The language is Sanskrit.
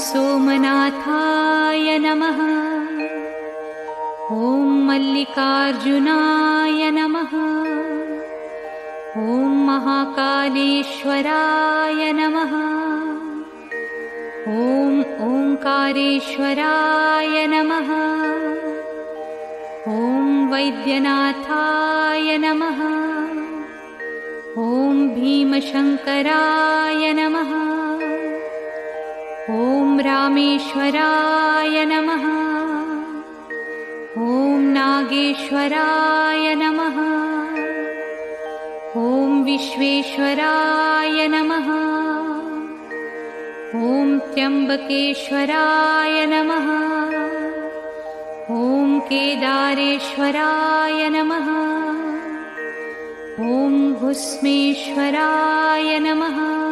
सोमनाथाय नमः। ॐ मल्लिकार्जुनाय नमः। ॐ महाकालेश्वराय नमः। ॐ ओंकारेश्वराय नमः। ॐ वैद्यनाथाय नमः। ॐ भीमशंकराय नमः। ॐ रामेश्वराय नमः। ॐ नागेश्वराय नमः। ॐ विश्वेश्वराय नमः। ॐ त्र्यंबकेश्वराय नमः। ॐ केदारेश्वराय नमः। ॐ भुस्मेश्वराय नमः।